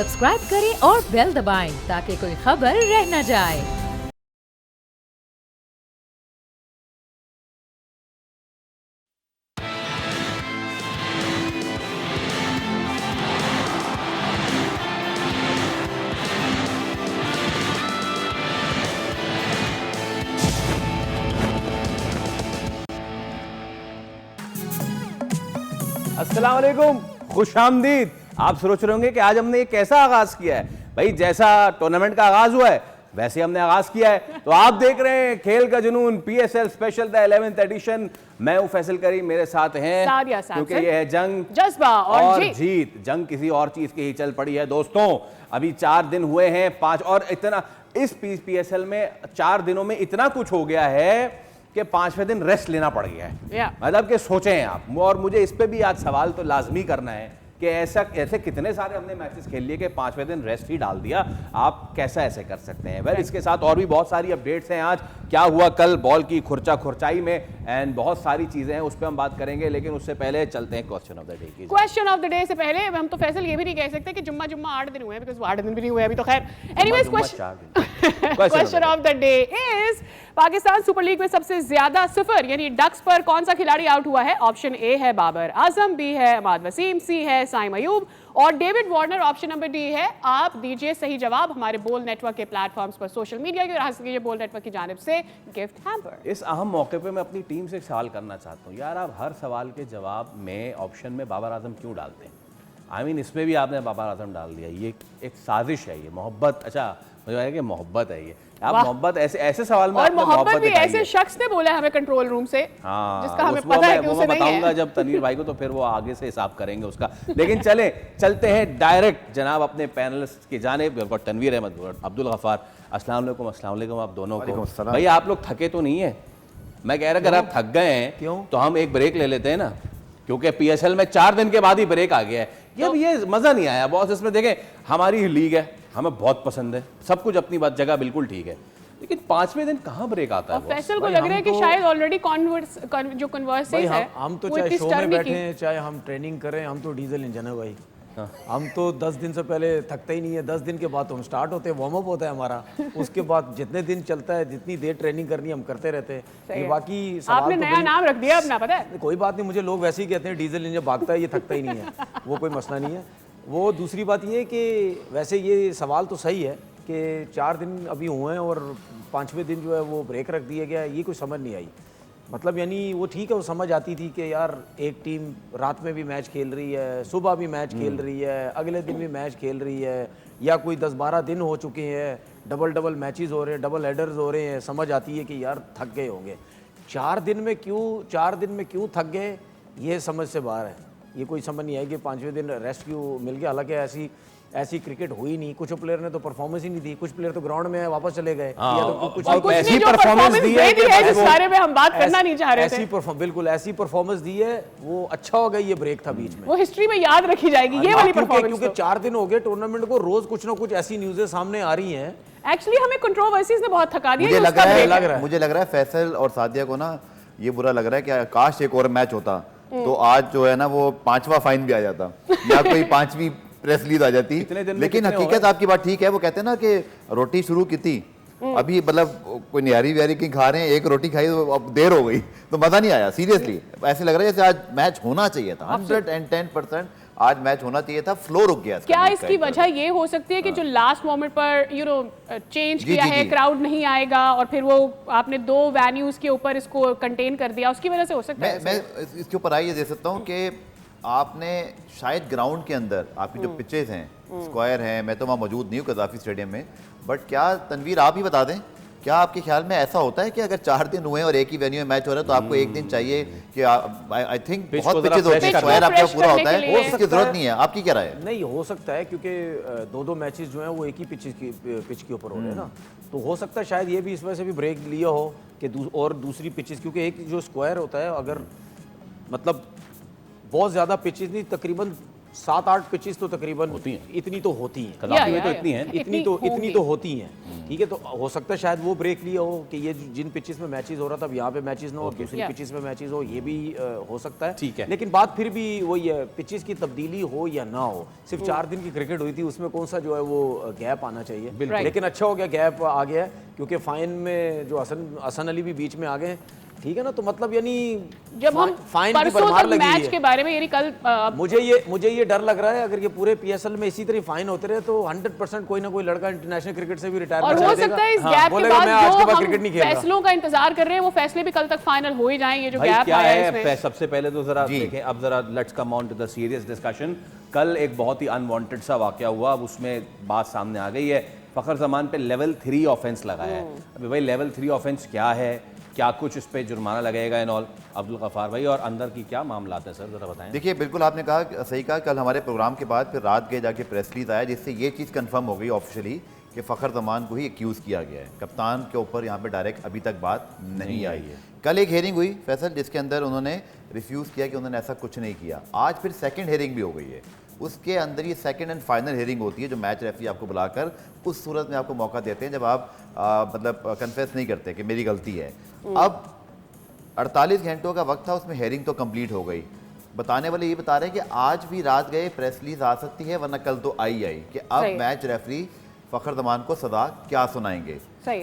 Subscribe करें और bell दबाएं ताकि कोई खबर रह न जाए। अस्सलाम वालेकुम, खुशामदीद। आप सोच रहे होंगे कि आज हमने ये कैसा आगाज किया है। भाई जैसा टूर्नामेंट का आगाज हुआ है वैसे हमने आगाज किया है। तो आप देख रहे हैं खेल का जुनून PSL special the 11th addition. मैं हूं फैसल करीम, मेरे साथ हैं क्योंकि ये है जंग, जज्बा और जीत। जंग किसी और चीज की ही चल पड़ी है दोस्तों। अभी 4 दिन हुए हैं, 5 और इतना इस PSL में 4 दिनों में इतना कुछ हो गया है कि 5वें दिन रेस्ट लेना पड़ गया है। मतलब कि सोचें आप, और मुझे इस पे भी आज सवाल तो लाजमी करना है कि ऐसे कितने सारे हमने मैचेस खेल लिए कि 5वें दिन रेस्ट ही डाल दिया। आप कैसा ऐसे कर सकते हैं? वेल, इसके साथ और भी बहुत सारी अपडेट्स हैं। आज क्या हुआ कल बॉल की खुरचाई में, एंड बहुत सारी चीजें हैं, उस पर हम बात करेंगे। लेकिन उससे पहले चलते हैं क्वेश्चन ऑफ द डे की। क्वेश्चन ऑफ द डे से पहले हम तो फैसल ये भी नहीं कह सकते कि जुम्मा 8 दिन हुए हैं, बिकॉज़ वो 8 दिन भी नहीं हुए अभी तो। खैर, anyways question of the day is Pakistan super league में सबसे ज्यादा सिफर यानी डक्स पर कौन सा खिलाड़ी आउट हुआ है? ऑप्शन ए है बाबर आजम, बी है अमाद वसीम, सी है साइम अयूब और David Warner. Option number D है। आप दीजिए सही जवाब हमारे बोल नेटवर्क के प्लेटफॉर्म्स पर, सोशल मीडिया की राह से बोल नेटवर्क की जानिब से गिफ्ट हैम्पर। इस अहम मौके पे मैं अपनी टीम से एक सवाल करना चाहता हूँ। यार, आप हर सवाल के जवाब में ऑप्शन में बाबर आजम क्यों डालते हैं? आई मीन, इसमें भी आपने बाबर आजम डाल दिया। ये एक साजिश है, ये मोहब्बत। अच्छा, मुझे लगा कि मोहब्बत है ये। आप मोहब्बत ऐसे सवाल में, और मोहब्बत भी ऐसे शख्स ने बोला हमें कंट्रोल रूम से, जिसका हमें पता है कि उसे नहीं है। बताऊंगा जब तनवीर भाई को, तो फिर वो आगे से हिसाब करेंगे उसका। लेकिन चलते हैं डायरेक्ट जनाब अपने पैनलिस्ट की जानिब। तनवीर अहमद, अब्दुल गफ्फार, अस्सलाम वालेकुम आप दोनों को। भाई आप लोग थके तो नहीं है? मैं कह रहा अगर आप थक गए हैं तो हम एक ब्रेक ले लेते हैं ना, क्योंकि PSL में 4 दिन के बाद ही ब्रेक आ गया है। ये मजा नहीं आया बॉस। इसमें देखें, हमारी लीग है, हमें बहुत पसंद है, सब कुछ अपनी बात जगह बिल्कुल ठीक है, लेकिन 5वें दिन कहाँ ब्रेक आता है? फैसल को लग रहा है कि शायद ऑलरेडी जो कन्वर्सेशन है, हम तो चाहे शो में बैठे हैं चाहे हम ट्रेनिंग करें, हम तो डीजल इंजन है भाई। हम तो 10 दिन से पहले थकते ही नहीं है। 10 दिन के बाद तो हम स्टार्ट होते हैं, वार्म अप होता है हमारा। उसके बाद जितने दिन चलता है, जितनी देर ट्रेनिंग करनी है हम करते रहते हैं। ये बाकी आपने तो नया नाम रख दिया अपना, पता है? कोई बात नहीं, मुझे लोग वैसे ही कहते हैं डीजल इंजन भागता है, ये थकता ही नहीं है। वो कोई मसला नहीं है। वो दूसरी बात ये है कि वैसे ये सवाल तो सही है कि 4 दिन अभी हुए हैं और 5वें दिन जो है वो ब्रेक रख दिया गया है। ये कोई समझ नहीं आई। मतलब यानी वो ठीक है, वो समझ आती थी कि यार एक टीम रात में भी मैच खेल रही है, सुबह भी मैच खेल रही है, अगले दिन भी मैच खेल रही है, या कोई 10-12 दिन हो चुके हैं, डबल मैचेस हो रहे हैं, डबल हेडर्स हो रहे हैं। समझ आती है कि यार थक गए होंगे। 4 दिन में क्यों थक गए, ये समझ से बाहर है। ये कोई समझ नहीं आई कि 5वें दिन रेस्ट क्यों मिल गया। हालांकि ऐसी क्रिकेट हुई नहीं। कुछ प्लेयर ने तो परफॉर्मेंस ही नहीं दी, कुछ प्लेयर तो ग्राउंड में वापस चले गए। कुछ ऐसी परफॉर्मेंस दी है जिस बारे में हम बात करना नहीं चाह रहे थे। बिल्कुल ऐसी परफॉर्मेंस दी है, वो अच्छा हो गया। ये ब्रेक था बीच में, वो हिस्ट्री में याद रखी जाएगी ये वाली परफॉर्मेंस। क्योंकि 4 दिन हो गए टूर्नामेंट को, रोज कुछ ना कुछ ऐसी न्यूज़ें सामने आ रही हैं। एक्चुअली हमें कंट्रोवर्सीज ने बहुत थका दिया। मुझे लग रहा है फैसल और सादिया को ना ये बुरा लग रहा है कि काश एक और मैच होता तो आज जो है ना वो 5वां फाइन भी आ जाता या कोई 5वीं प्रेस लीड आ जाती। लेकिन हकीकत आपकी बात ठीक है। वो कहते हैं ना कि रोटी शुरू की थी, अभी मतलब कोई निहारी व्यारी की खा रहे हैं, एक रोटी खाई तो अब देर हो गई तो मजा नहीं आया। सीरियसली ऐसे लग रहा है जैसे आज मैच होना चाहिए था। 110% आज मैच होना चाहिए था, फ्लो रुक गया। क्या इसकी वजह ये हो सकती है कि जो लास्ट मोमेंट पर चेंज किया है, क्राउड नहीं आएगा और फिर वो आपने 2 वेन्यूज के ऊपर इसको कंटेन कर दिया, उसकी वजह से हो सकता है? मैं इसके ऊपर आइए दे सकता हूँ कि आपने शायद ग्राउंड के अंदर आपकी जो पिचेस हैं, स्क्वायर हैं, मैं तो वहाँ मौजूद नहीं हूँ कज़ाफी स्टेडियम में, बट क्या तनवीर आप ही बता दें, क्या आपके ख्याल में ऐसा होता है कि अगर 4 दिन हुए और एक ही वेन्यू में मैच हो रहा है तो आपको एक दिन चाहिए कि आई थिंक बहुत पिचेस होते हैं, स्क्वायर आपका पूरा होता है, उसकी जरूरत नहीं है? आपकी क्या राय है? नहीं, हो सकता है क्योंकि 2 मैचेस जो हैं वो एक ही पिच के ऊपर हो रहे हैं ना, तो हो सकता है शायद ये भी इस वजह से भी ब्रेक लिया हो कि और दूसरी पिचेस, क्योंकि एक जो स्क्वायर होता है अगर मतलब बहुत ज़्यादा पिचेस नहीं, तकरीबन 7-8 पिचेस तो तकरीबन होती हैं। इतनी तो होती हैं, कदापि में तो इतनी है। इतनी तो होती हैं, ठीक है। तो हो सकता है शायद वो ब्रेक लिया हो कि ये जिन पिचेस में मैचेस हो रहा था अब यहाँ पे मैचेस ना हो, दूसरी पिचेस में मैचेस हो, ये भी हो सकता है। ठीक है। लेकिन बात फिर भी वही है, पिचेस की तब्दीली हो या ना हो, सिर्फ 4 दिन की क्रिकेट हुई थी, उसमें कौन सा जो है वो गैप आना चाहिए। लेकिन अच्छा हो गया गैप आ गया, क्योंकि फाइन में जो हसन अली भी बीच में आ गए, ठीक है ना। तो मतलब यानी जब हम फाइन की परसों भरमार तक लगी मैच है। के बारे में, यानी कल मुझे ये डर लग रहा है अगर ये पूरे पीएसएल में इसी तरह फाइन होते रहे तो 100% कोई ना कोई लड़का इंटरनेशनल क्रिकेट से भी और रिटायरमेंट हो सकता है इस गैप के बाद जो हम क्रिकेट नहीं खेल रहा। फैसलों का इंतजार कर रहे हैं वो फैसले भी कल तक फाइनल हो ही जाएं। ये जो भाई गैप क्या आया है है, इसमें, सबसे पहले तो जरा देखें, अब जरा let's come on to the serious discussion. कल एक बहुत ही अनवांटेड सा वाकया हुआ, अब उसमें बात सामने आ गई है। फखर जमान पे लेवल 3 ऑफेंस लगाया है। अभी भाई लेवल 3 ऑफेंस क्या है, क्या कुछ इस पे जुर्माना लगेगा इन ऑल, अब्दुल गफ्फार भाई, और अंदर की क्या मामला है सर, जरा बताएं। देखिए बिल्कुल आपने कहा, सही कहा। कल हमारे प्रोग्राम के बाद फिर रात गए जाके प्रेस रिलीज आया जिससे ये चीज़ कंफर्म हो गई ऑफिशियली कि फ़खर जमान को ही एक्यूज़ किया गया है। कप्तान के ऊपर यहाँ पे डायरेक्ट अभी तक बात नहीं आई है। कल एक हेयरिंग हुई फैसल, जिसके अंदर उन्होंने रिफ्यूज़ किया कि उन्होंने ऐसा कुछ नहीं किया। आज फिर सेकंड हेयरिंग भी हो गई है, उसके अंदर ये सेकंड एंड फाइनल हेयरिंग होती है जो मैच रेफरी आपको बुलाकर उस सूरत में आपको मौका देते हैं जब आप मतलब कन्फेस नहीं करते कि मेरी गलती है। अब 48 घंटों का वक्त था, उसमें हेयरिंग तो कंप्लीट हो गई। बताने वाले ये बता रहे हैं कि आज भी रात गए प्रेस रिलीज आ सकती है, वरना कल तो आई कि अब मैच रेफरी फ़खर जमान को सदा क्या सुनाएंगे।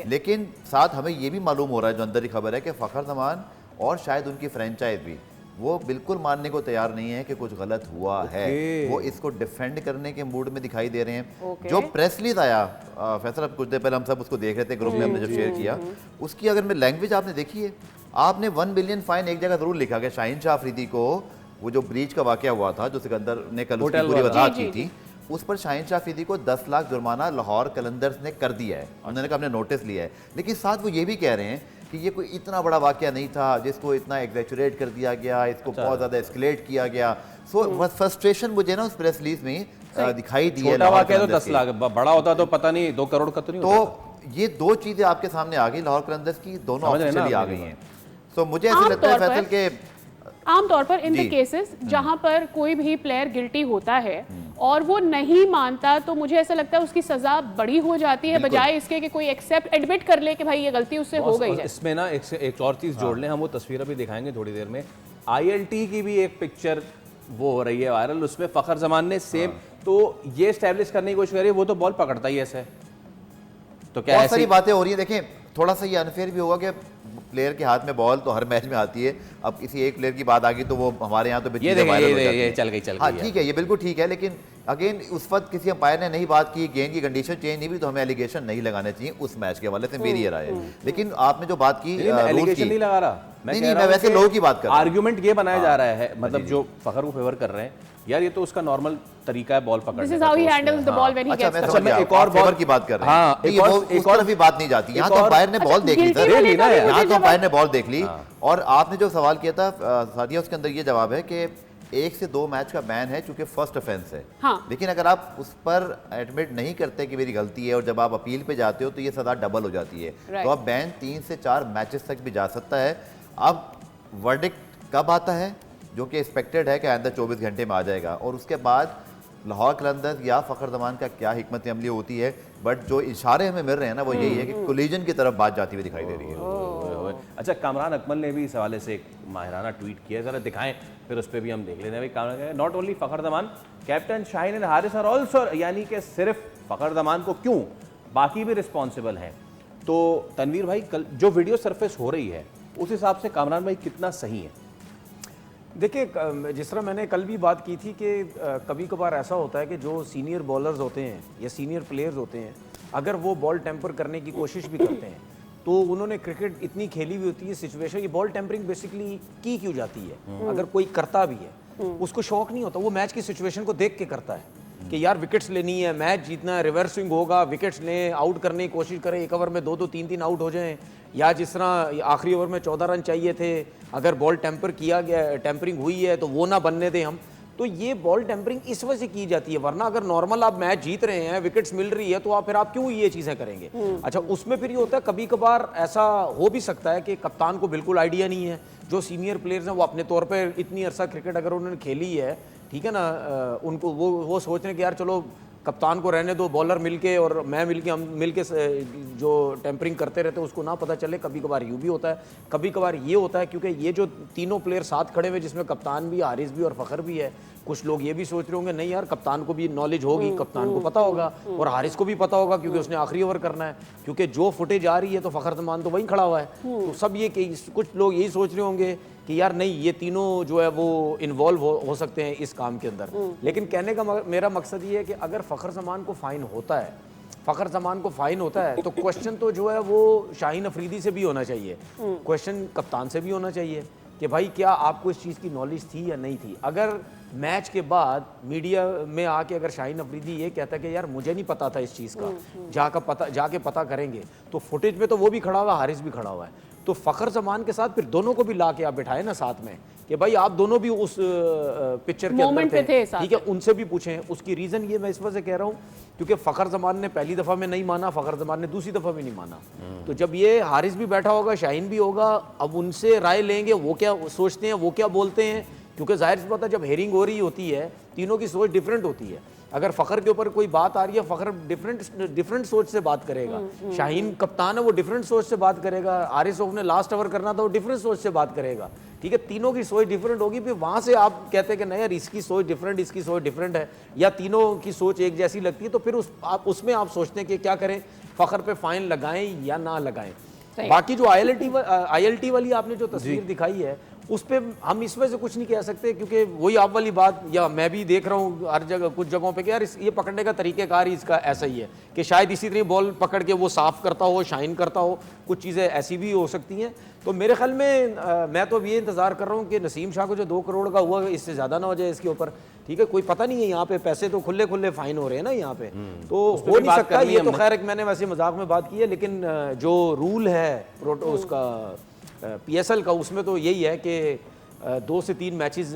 लेकिन साथ हमें ये भी मालूम हो रहा है, जो अंदर की खबर है, कि फ़खर जमान और शायद उनकी फ्रेंचाइज भी वो बिल्कुल मानने को तैयार नहीं है कि कुछ गलत हुआ है। वो इसको डिफेंड करने के मूड में दिखाई दे रहे हैं। जो प्रेस रिलीज आया फैसल, अब कुछ देर पहले हम सब उसको देख रहे थे ग्रुप में, हमने जब शेयर किया, उसकी अगर मैं लैंग्वेज आपने देखी है, आपने 1 बिलियन फाइन एक जगह जरूर लिखा कि शाहीन शाह अफरीदी को वो जो ब्रीच का वाकया हुआ था, जो सिकंदर ने कल उसकी पूरी वजाहत की थी, उस पर शाहीन शाह अफरीदी को 10 लाख जुर्माना लाहौर कलंदर्स ने कर दिया है। उन्होंने कहा हमने नोटिस लिया है, लेकिन साथ वो ये भी कह रहे हैं कि ये कोई इतना बड़ा वाकया नहीं था जिसको इतना एग्जैचुरेट कर दिया गया, इसको बहुत ज़्यादा एस्केलेट किया गया। सो फ्रस्ट्रेशन मुझे ना उस प्रेस रिलीज में दिखाई दी है। छोटा वाकया तो 10 लाख, बड़ा होता तो पता नहीं 2 करोड़ का तो नहीं होता। तो ये दो चीज़ें आपके सामने आ गई, लाहौर कलंदर्स की दोनों ऑफिशियली आ गई हैं। तो मुझे ऐसा लगता है फैसल के आमतौर पर इन द केसेस जहां पर कोई भी प्लेयर गिल्टी होता है और वो नहीं मानता, तो मुझे ऐसा लगता है उसकी सजा बड़ी हो जाती है, बजाय इसके कि कोई एक्सेप्ट एडमिट कर ले कि भाई ये गलती उससे हो गई है। इसमें ना एक और चीज जोड़ लें, हम वो तस्वीर भी दिखाएंगे थोड़ी देर में। ILT की भी एक पिक्चर वो हो रही है वायरल, उसमें फखर जमान ने सेम तो ये स्टैब्लिश करने की कोशिश करी है, वो तो बॉल पकड़ता ही ऐसे। तो क्या बहुत सारी बातें हो रही है। देखें, थोड़ा सा ये अनफेयर भी होगा कि प्लेयर के हाथ में बॉल तो हर मैच में आती है। अब किसी एक प्लेयर की बात आ गई तो वो हमारे यहाँ तो ये चल गई हाँ ठीक है, ये बिल्कुल ठीक है, लेकिन अगेन उस वक्त किसी अंपायर ने नहीं बात की, गेंद की कंडीशन चेंज नहीं हुई, तो हमें एलिगेशन नहीं लगाने चाहिए उस मैच के हवाले से, मेरी ये राय है। लेकिन आपने जो बात की एलिगेशन नहीं लगा रहा, मैं वैसे लोगों की बात कर रहा हूं। आर्गुमेंट ये बनाया जा रहा है, मतलब जो फखर को फेवर कर रहे हैं, यार ये तो उसका नॉर्मल तरीका है बॉल पकड़ने का। This is how he handles the ball when he gets the ball। एक और बॉल की बात कर रहे हैं। हाँ, एक और भी बात नहीं जाती। यहाँ तो अंपायर ने बॉल देख ली सर, यहाँ तो अंपायर ने बॉल देख ली। और आपने जो सवाल किया था सादिया, उसके अंदर ये जवाब है कि 1 से 2 मैच का बैन है चूंकि फर्स्ट ऑफेंस है। लेकिन अगर आप उस पर एडमिट नहीं करते कि मेरी गलती है और जब आप अपील पे जाते हो तो ये सजा डबल हो जाती है। तो अब बैन 3 से 4 मैचेस तक भी जा सकता है। अब वर्डिक्ट कब आता है, जो कि एक्सपेक्टेड है कि आइंदा 24 घंटे में आ जाएगा, और उसके बाद लाहौर कलंदर्स या फखर जमान का क्या हिकमत अमली होती है। बट जो इशारे हमें मिल रहे हैं ना, वो यही है कि कोलिजन की तरफ बात जाती हुई दिखाई दे रही है। अच्छा, कामरान अकमल ने भी इस हवाले से एक माहिराना ट्वीट किया, जरा दिखाएं, फिर उस पर भी हम देख लेते हैं। भाई not only Fakhar Zaman, captain Shaheen and Haris are also, यानी कि सिर्फ फखर जमान को क्यों, बाकी भी रिस्पॉन्सिबल हैं। तो तनवीर भाई, कल जो वीडियो सरफेस हो रही है उस हिसाब से कामरान भाई कितना सही है? देखिए, जिस तरह मैंने कल भी बात की थी कि कभी कभार ऐसा होता है कि जो सीनियर बॉलर्स होते हैं या सीनियर प्लेयर्स होते हैं, अगर वो बॉल टेम्पर करने की कोशिश भी करते हैं तो उन्होंने क्रिकेट इतनी खेली हुई होती है सिचुएशन, ये बॉल टेम्परिंग बेसिकली की क्यों जाती है। अगर कोई करता भी है, उसको शौक नहीं होता, वो मैच की सिचुएशन को देख के करता है कि यार विकेट्स लेनी है, मैच जीतना है, रिवर्स स्विंग होगा, विकेट्स लें, आउट करने की कोशिश करें, एक ओवर में 2-2 3-3 आउट हो जाएं, या जिस तरह आखिरी ओवर में 14 रन चाहिए थे, अगर बॉल टेम्पर किया गया, टेम्परिंग हुई है तो वो ना बनने दें हम। तो ये बॉल टेम्परिंग इस वजह से की जाती है, वरना अगर नॉर्मल आप मैच जीत रहे हैं, विकेट्स मिल रही है, तो आप फिर आप क्यों ये चीज़ें करेंगे। अच्छा, उसमें फिर ये होता है कभी कभार ऐसा हो भी सकता है कि कप्तान को बिल्कुल आइडिया नहीं है, जो सीनियर प्लेयर्स हैं वो अपने तौर पर इतनी अरसा क्रिकेट अगर उन्होंने खेली है ठीक है ना, उनको वो सोच रहे हैं कि यार चलो कप्तान को रहने दो, बॉलर मिलके और मैं मिलके, हम मिलके जो टेम्परिंग करते रहते हैं उसको ना पता चले। कभी कभार यूँ भी होता है, कभी कभार ये होता है, क्योंकि ये जो तीनों प्लेयर साथ खड़े हुए जिसमें कप्तान भी, हारिस भी और फ़खर भी है, कुछ लोग ये भी सोच रहे होंगे नहीं यार कप्तान को भी नॉलेज होगी, कप्तान को पता होगा और हारिस को भी पता होगा क्योंकि उसने आखिरी ओवर करना है, क्योंकि जो फुटेज आ रही है तो फ़खर जमान तो वहीं खड़ा हुआ है। तो सब ये कुछ लोग यही सोच रहे होंगे कि यार नहीं ये तीनों जो है वो इन्वॉल्व हो सकते हैं इस काम के अंदर। लेकिन कहने का मेरा मकसद ये है कि अगर फ़खर जमान को फ़ाइन होता है, फ़खर जमान को फ़ाइन होता है तो क्वेश्चन तो जो है वो शाहीन अफरीदी से भी होना चाहिए, क्वेश्चन कप्तान से भी होना चाहिए कि भाई क्या आपको इस चीज़ की नॉलेज थी या नहीं थी। अगर मैच के बाद मीडिया में आके अगर शाहीन अफरीदी ये कहता है कि यार मुझे नहीं पता था इस चीज़ का, जाके पता करेंगे, तो फुटेज में तो वो भी खड़ा हुआ है, हारिस भी खड़ा हुआ है, तो फ़खर जमान के साथ फिर दोनों को भी ला के आप बिठाए ना साथ में कि भाई आप दोनों भी उस पिक्चर के अंदर थे, ठीक है, उनसे भी पूछें। उसकी रीज़न ये मैं इस वजह से कह रहा हूँ क्योंकि फ़खर जमान ने पहली दफ़ा में नहीं माना, फ़खर जमान ने दूसरी दफ़ा में नहीं माना, तो जब ये हारिस भी बैठा होगा, शाहीन भी होगा, अब उनसे राय लेंगे वो क्या सोचते हैं, वो क्या बोलते हैं, क्योंकि जाहिर सी बात है जब हेयरिंग हो रही होती है तीनों की सोच डिफरेंट होती है। अगर फ़खर के ऊपर कोई बात आ रही है, फ़खर डिफरेंट सोच से बात करेगा, शाहीन कप्तान है वो डिफरेंट सोच से बात करेगा, आरिस ने लास्ट ओवर करना था वो डिफरेंट सोच से बात करेगा, ठीक है, तीनों की सोच डिफरेंट होगी। फिर वहाँ से आप कहते हैं कि नहीं यार इसकी सोच डिफरेंट, इसकी सोच डिफरेंट है, या तीनों की सोच एक जैसी लगती है, तो फिर उसमें आप सोचते हैं कि क्या करें, फ़खर पे फाइन लगाएं या ना लगाएं। बाकी जो ILT वाली आपने जो तस्वीर दिखाई है उस पर हम इस वजह से कुछ नहीं कह सकते क्योंकि वही आप वाली बात, या मैं भी देख रहा हूँ हर जगह कुछ जगहों पे कि यार ये पकड़ने का तरीक़ेकार ही इसका ऐसा ही है कि शायद इसी तरह बॉल पकड़ के वो साफ़ करता हो, शाइन करता हो, कुछ चीज़ें ऐसी भी हो सकती हैं। तो मेरे ख्याल में मैं तो अब ये इंतज़ार कर रहा हूँ कि नसीम शाह को जो 2 करोड़ का हुआ इससे ज़्यादा ना हो जाए इसके ऊपर, ठीक है, कोई पता नहीं है, यहाँ पे पैसे तो खुले खुले फाइन हो रहे हैं ना यहाँ पे, तो हो नहीं सकता ये तो खैर मैंने वैसे मजाक में बात की है, लेकिन जो रूल है उसका PSL का उसमें तो यही है कि 2 से 3 मैचेस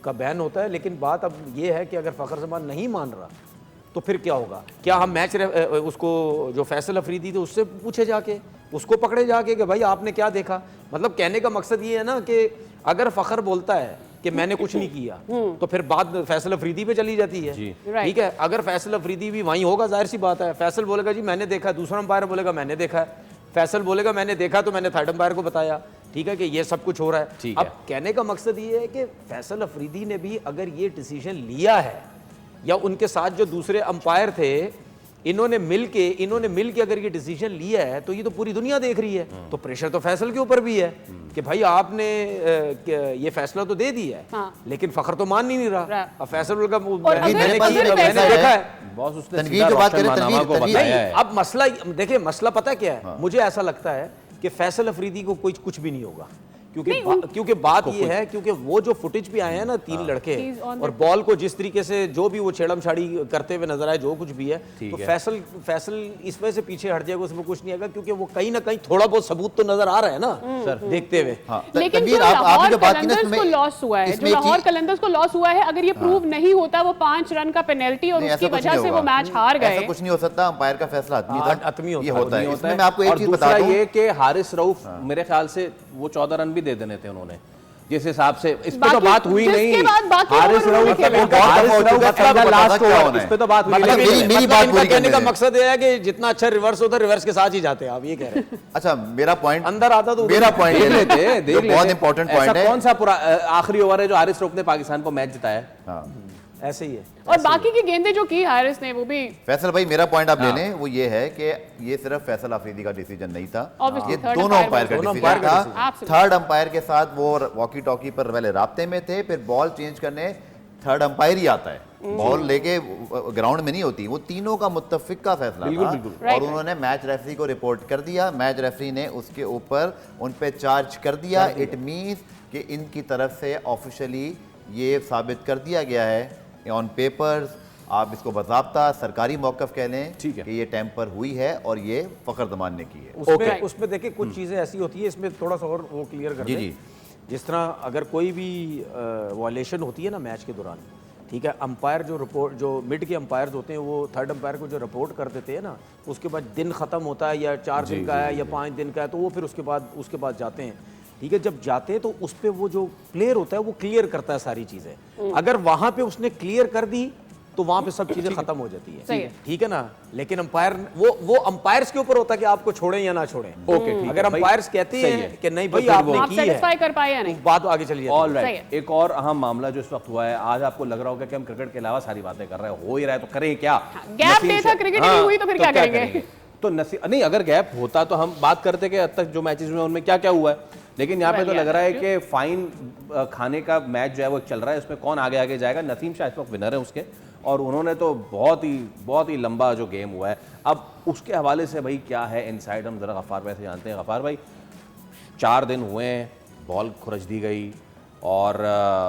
का बैन होता है। लेकिन बात अब ये है कि अगर फ़खर जमान नहीं मान रहा तो फिर क्या होगा, क्या हम मैच उसको जो फैसल अफरीदी थे उससे पूछे जाके, उसको पकड़े जाके कि भाई आपने क्या देखा। मतलब कहने का मकसद ये है ना कि अगर फ़खर बोलता है कि मैंने कुछ नहीं किया तो फिर बात फैसल अफरीदी पे चली जाती है, ठीक है। अगर फैसल अफरीदी भी वहीं होगा, जाहिर सी बात है, फैसल बोलेगा जी मैंने देखा, दूसरा अंपायर बोलेगा मैंने देखा है, फैसल बोलेगा मैंने देखा तो मैंने थर्ड अंपायर को बताया, ठीक है, कि ये सब कुछ हो रहा है। अब कहने का मकसद ये है कि फैसल अफरीदी ने भी अगर ये डिसीजन लिया है या उनके साथ जो दूसरे अंपायर थे इन्होंने मिलके अगर ये डिसीजन लिया है तो ये तो पूरी दुनिया देख रही है, तो प्रेशर तो फैसल के ऊपर भी है कि भाई आपने ये फैसला तो दे दिया है, हाँ। लेकिन फ़खर तो मान ही नहीं रहा। अब फैसल का मैंने देखा है, अब मसला देखिए, मसला पता क्या है, हाँ। मुझे ऐसा लगता है कि फैसल अफरीदी को कुछ भी नहीं होगा, क्योंकि बात ये है क्योंकि वो जो फुटेज पे आए हैं ना 3 लड़के और बॉल को जिस तरीके से जो भी वो छेड़म छाड़ी करते हुए नजर आए, जो कुछ भी है, तो फैसल इस वजह से पीछे हट जाएगा, उसमें कुछ नहीं आएगा क्योंकि वो कहीं ना कहीं थोड़ा बहुत सबूत तो नजर आ रहा है ना देखते हुए। लेकिन जो लाहौर कलंदर्स को लॉस हुआ है, जो लाहौर कलंदर्स को लॉस हुआ है, अगर ये प्रूव नहीं होता वो 5 रन का पेनल्टी और उसकी वजह से वो मैच हार गए, कुछ नहीं हो सकता, अंपायर का फैसला आदमी होता है। इसमें मैं आपको एक चीज बता दूं, ये कि हारिस रऊफ मेरे ख्याल से वो 14 रन भी दे देने थे उन्होंने, जिस हिसाब से इस पे तो बात हुई नहीं। हारिस रऊफ इस पे तो बात हुई नहीं। मेरी बात पूरी करने का मकसद ये है कि जितना अच्छा रिवर्स होता है रिवर्स के साथ ही जाते हैं, आप ये कह रहे हैं। अच्छा, मेरा पॉइंट अंदर आता तो मेरा पॉइंट देख लेते बहुत इंपॉर्टेंट पॉइंट है। कौन सा पूरा आखिरी ओवर है जो हारिस रऊफ ने पाकिस्तान को मैच जिताया, ऐसे ही है। और बाकी की गेंदें जो की हारिस ने वो भी। फैसल भाई मेरा पॉइंट आप ले लें, वो ये है कि ये सिर्फ फैसल अफरीदी का डिसीजन नहीं था, ये दोनों अंपायर का डिसीजन था। थर्ड अंपायर के साथ वो वॉकी टॉकी पर पहले राब्ते में थे, फिर बॉल चेंज करने थर्ड अंपायर ही आता है, बॉल लेके ग्राउंड में नहीं होती, वो तीनों का मुत्तफिक का फैसला था। और उन्होंने मैच रेफरी को रिपोर्ट कर दिया, मैच रेफरी ने उसके ऊपर उन पे चार्ज कर दिया। इट मींस कि इनकी तरफ से ऑफिशियली ये साबित कर दिया गया है ऑन पेपर्स, आप इसको बाज़ाब्ता सरकारी मौक़िफ़ कह लें कि ये टेम्पर हुई है और ये फ़खर जमान ने की है। उसमें देखिए कुछ चीज़ें ऐसी होती है, इसमें थोड़ा सा और वो क्लियर कर दें। जिस तरह अगर कोई भी वायलेशन होती है ना मैच के दौरान, ठीक है, अंपायर जो रिपोर्ट, जो मिड के अंपायर्स होते हैं वो थर्ड अंपायर को जो रिपोर्ट कर देते हैं ना, उसके बाद दिन ख़त्म होता है या 4 दिन का है या 5 दिन का है, तो वो फिर उसके बाद जाते हैं। ठीक है, जब जाते हैं तो उस पे वो जो प्लेयर होता है वो क्लियर करता है सारी चीजें। अगर वहां पे उसने क्लियर कर दी तो वहां पे सब चीजें खत्म हो जाती है, ठीक है ना। लेकिन अंपायर वो अंपायर्स के ऊपर होता है कि आपको छोड़ें या ना छोड़ें। ओके, अगर अंपायर्स कहते हैं कि नहीं भाई आपने आप की है, सेटिस्फाई कर पाए या नहीं, बात आगे चली जाती है। ऑलराइट, एक और अहम मामला जो इस वक्त हुआ है, आज आपको लग रहा होगा कि हम क्रिकेट के अलावा सारी बातें कर रहे हैं, हो ही रहा है तो करें क्या। गैप डे था, क्रिकेट नहीं हुई तो फिर क्या करेंगे? तो नहीं, अगर गैप होता तो हम बात करते कि अब तक जो मैचेस हुए उनमें क्या क्या हुआ है, लेकिन यहाँ पे तो लग रहा है कि फाइन खाने का मैच जो है वो चल रहा है, उसमें कौन आगे आगे जाएगा। नसीम शाह इस वक्त विनर है उसके, और उन्होंने तो बहुत ही लंबा जो गेम हुआ है। अब उसके हवाले से भाई क्या है इनसाइड, हम जरा गफ्फार भाई से जानते हैं। गफ्फार भाई, 4 दिन हुए हैं, बॉल खुरच दी गई और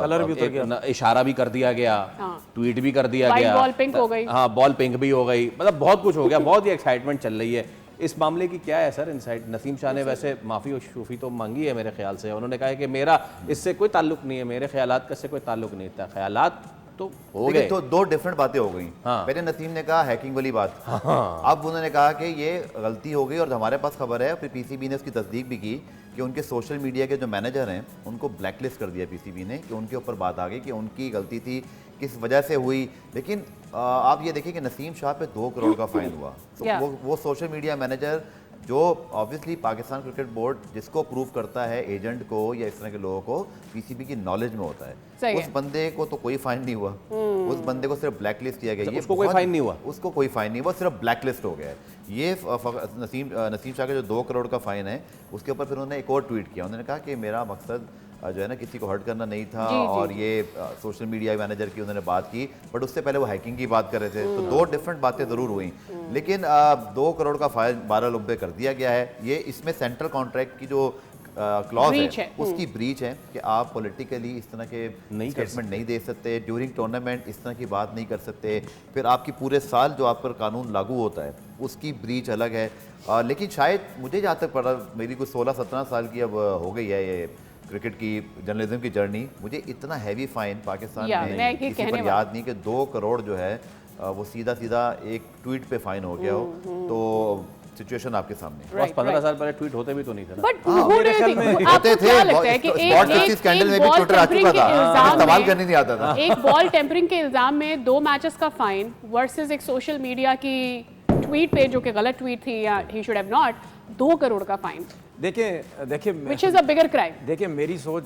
कलर भी उतर गया, इशारा भी कर दिया गया, ट्वीट भी कर दिया गया, बॉल पिंक हो गई, हाँ बॉल पिंक भी हो गई, मतलब बहुत कुछ हो गया, बहुत ही एक्साइटमेंट चल रही है। इस मामले की क्या है सर इनसाइड? नसीम शाह ने वैसे माफ़ी और शूफी तो मांगी है मेरे ख्याल से, उन्होंने कहा है कि मेरा इससे कोई ताल्लुक नहीं है, मेरे ख्यालात का इससे कोई ताल्लुक नहीं था, ख्यालात तो हो गए। तो दो डिफरेंट बातें हो गई। पहले नसीम ने कहा हैकिंग वाली बात, अब उन्होंने कहा कि ये गलती हो गई, और हमारे पास खबर है, फिर पीसीबी ने उसकी तस्दीक भी की कि उनके सोशल मीडिया के जो मैनेजर हैं उनको ब्लैकलिस्ट कर दिया पीसीबी ने, कि उनके ऊपर बात आ गई कि उनकी गलती थी, किस वजह से हुई। लेकिन आप ये देखिए कि नसीम शाह पे 2 करोड़ का फाइन हुआ। तो वो सोशल मीडिया मैनेजर जो ऑब्वियसली पाकिस्तान क्रिकेट बोर्ड जिसको प्रूव करता है एजेंट को या इस तरह के लोगों को, पीसीबी की नॉलेज में होता है, उस बंदे को तो कोई फाइन नहीं हुआ, उस बंदे को सिर्फ ब्लैकलिस्ट किया गया। उसको कोई फाइन नहीं हुआ, उसको कोई फाइन नहीं हुआ, सिर्फ ब्लैकलिस्ट हो गया है। ये नसीम शाह का जो 2 करोड़ का फाइन है, उसके ऊपर फिर उन्होंने एक और ट्वीट किया, उन्होंने कहा कि मेरा मकसद जो है ना किसी को हर्ट करना नहीं था, और ये सोशल मीडिया मैनेजर की उन्होंने बात की, बट उससे पहले वो हैकिंग की बात कर रहे थे। तो 2 डिफरेंट बातें ज़रूर हुई, लेकिन 2 करोड़ का फाइन 12 रुपये कर दिया गया है। ये इसमें सेंट्रल कॉन्ट्रैक्ट की जो क्लॉज है उसकी ब्रीच है कि आप पॉलिटिकली इस तरह के स्टेटमेंट नहीं दे सकते, ड्यूरिंग टूर्नामेंट इस तरह की बात नहीं कर सकते, फिर आपकी पूरे साल जो आप पर कानून लागू होता है उसकी ब्रीच अलग है। लेकिन शायद मुझे जहाँ तक पता, मेरी कुछ 16-17 साल की अब हो गई है ये क्रिकेट की जर्नलिज्म की जर्नी, मुझे इतना हैवी फाइन पाकिस्तान में किसी पर याद नहीं कि 2 करोड़ जो है वो सीधा एक ट्वीट पे फाइन हो गया हो। तो सिचुएशन आपके सामने। बस 15 साल पहले ट्वीट होते भी तो नहीं थे ना, बट होते थे। स्कैंडल में भी ट्विटर आ चुका था, सवाल करने नहीं आता था। एक बॉल टेम्परिंग के इल्जाम में 2 मैचेस का फाइन वर्सेस एक सोशल मीडिया की ट्वीट पे जो कि गलत ट्वीट थी या he should have not, 2 crore का फाइन। देखिए which is a bigger crime. देखिए मेरी सोच,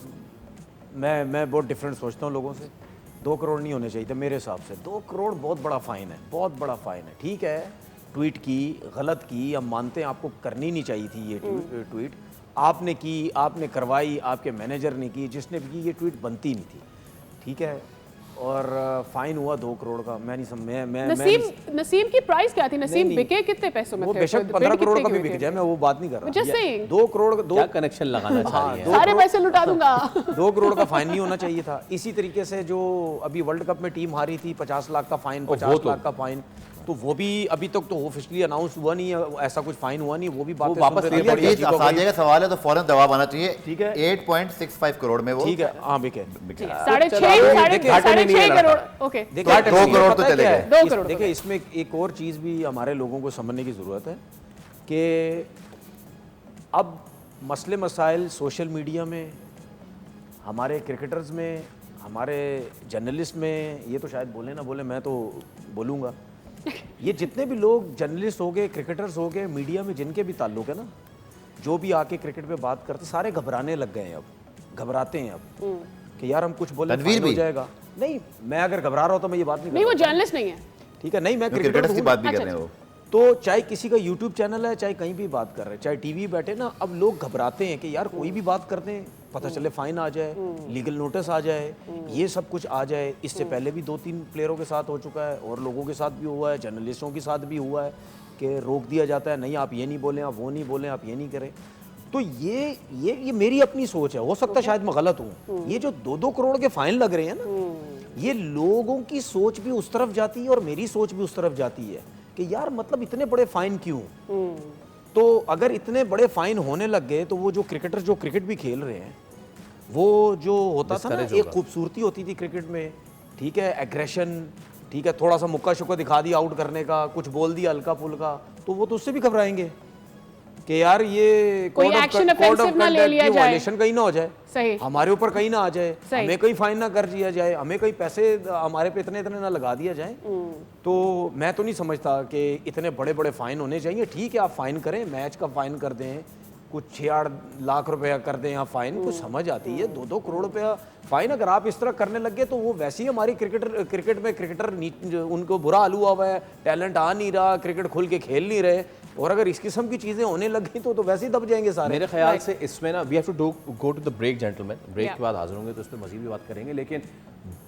मैं बहुत डिफरेंट सोचता हूँ लोगों से। 2 करोड़ नहीं होने चाहिए थे मेरे हिसाब से। 2 करोड़ बहुत बड़ा फाइन है, बहुत बड़ा फाइन है। ठीक है, ट्वीट की, गलत की, हम मानते हैं आपको करनी नहीं चाहिए थी ये ट्वीट, आपने की, आपने करवाई, आपके मैनेजर ने की, जिसने भी की, ये ट्वीट बनती नहीं थी, ठीक है। और फाइन हुआ 2 करोड़ का। मैं नहीं समझ, नसीम की प्राइस क्या थी? नसीम बिके कितने पैसों में थे? वो बेशक 15 करोड़ का भी बिक जाए, मैं वो बात नहीं कर रहा। 2 करोड़ का क्या कनेक्शन लगाना चाह रही है? सारे पैसे लुटा दूंगा। 2 करोड़ का फाइन नहीं होना चाहिए था। इसी तरीके से जो अभी वर्ल्ड कप में टीम हारी थी, 50 लाख का फाइन, 50 लाख का फाइन, तो वो भी अभी तक तो ऑफिशियली अनाउंस हुआ नहीं है, ऐसा कुछ फाइन हुआ नहीं, वो भी बात वापस साजिया का सवाल है तो फौरन जवाब आना चाहिए। ठीक है, 8.65 करोड़ में वो, ठीक है, हाँ बिके 6.5 करोड़। ओके, 2 करोड़ तो चले गए। 2 करोड़। देखिए इसमें एक और चीज भी हमारे लोगों को समझने की जरूरत है कि अब मसले मसाइल सोशल मीडिया में, हमारे क्रिकेटर्स में, हमारे जर्नलिस्ट में, ये तो शायद बोले ना बोले, मैं तो बोलूँगा, ये जितने भी लोग जर्नलिस्ट हो गए, क्रिकेटर्स हो गए, मीडिया में जिनके भी ताल्लुक है ना, जो भी आके क्रिकेट पे बात करते, सारे घबराने लग गए हैं। अब घबराते हैं अब कि यार हम कुछ बोले फाइन हो जाएगा। नहीं, मैं अगर घबरा रहा हूँ तो मैं ये बात नहीं, वो जर्नलिस्ट नहीं है, ठीक है, नहीं मैं क्रिकेटर्स की बात भी कर रहे हो। तो चाहे किसी का यूट्यूब चैनल है, चाहे कहीं भी बात कर रहे हैं, चाहे टीवी बैठे ना, अब लोग घबराते हैं कि यार कोई भी बात करते हैं, पता चले फाइन आ जाए, लीगल नोटिस आ जाए, ये सब कुछ आ जाए। इससे पहले भी 2-3 प्लेयरों के साथ हो चुका है, और लोगों के साथ भी हुआ है, जर्नलिस्टों के साथ भी हुआ है कि रोक दिया जाता है, नहीं आप ये नहीं बोलें, आप वो नहीं बोलें, आप ये नहीं करें। तो ये मेरी अपनी सोच है, हो सकता है शायद मैं गलत हूँ। ये जो 2-2 करोड़ के फाइन लग रहे हैं ना, ये लोगों की सोच भी उस तरफ जाती है और मेरी सोच भी उस तरफ जाती है कि यार मतलब इतने बड़े फाइन क्यों। तो अगर इतने बड़े फाइन होने लग गए तो वो जो क्रिकेटर जो क्रिकेट भी खेल रहे हैं, वो जो होता था ना, एक खूबसूरती होती थी क्रिकेट में, ठीक है, एग्रेशन, ठीक है, थोड़ा सा मुक्का शुक्का दिखा दिया आउट करने का, कुछ बोल दिया हल्का फुल्का, तो वो तो उससे भी घबराएंगे कि यार ये कोई action offensive ना ले लिया जाए, वायलेशन कहीं ना हो जाए, सही, हमारे ऊपर कहीं ना आ जाए, सही, हमें कहीं फाइन ना कर दिया जाए, हमें कहीं पैसे हमारे पे इतने इतने ना लगा दिया जाए। तो मैं तो नहीं समझता कि इतने बड़े बड़े फाइन होने चाहिए। ठीक है आप फाइन करें, मैच का फाइन कर दें, कुछ 6-8 लाख रुपया कर दें या फाइन, कुछ समझ आती है। 2-2 करोड़ रुपया फाइन अगर आप इस तरह करने लगे तो वो वैसे ही हमारी क्रिकेट में क्रिकेटर उनको बुरा हाल हुआ हुआ है, टैलेंट आ नहीं रहा, क्रिकेट खुल के खेल नहीं रहे, और अगर इस किस्म की चीजें होने लग गई तो वैसे ही दब जाएंगे सारे। मेरे ख्याल से इसमें ना we have to go to the break gentleman, break के बाद हाजिर होंगे तो इस पर मजीद भी बात करेंगे, लेकिन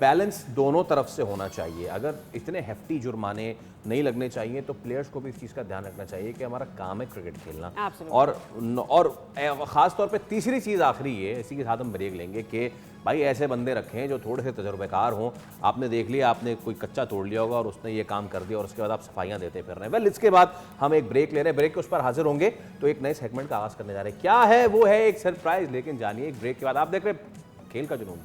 बैलेंस दोनों तरफ से होना चाहिए। अगर इतने हेफ्टी जुर्माने नहीं लगने चाहिए तो प्लेयर्स को भी इस चीज़ का ध्यान रखना चाहिए कि हमारा काम है क्रिकेट खेलना। और ख़ास तौर पे तीसरी चीज़ आखिरी ये, इसी के साथ हम ब्रेक लेंगे कि भाई ऐसे बंदे रखें जो थोड़े से तजुर्बेकार हों। आपने देख लिया, आपने कोई कच्चा तोड़ लिया होगा और उसने ये काम कर दिया और उसके बाद आप सफाइयाँ देते फिर रहे हैं। वेल, इसके बाद हम एक ब्रेक ले रहे हैं, ब्रेक के उस पर हाजिर होंगे तो एक नए सेगमेंट का आगाज़ करने जा रहे हैं। क्या है वो है एक सरप्राइज, लेकिन जानिए एक ब्रेक के बाद। आप देख रहे हैं खेल का जुनून।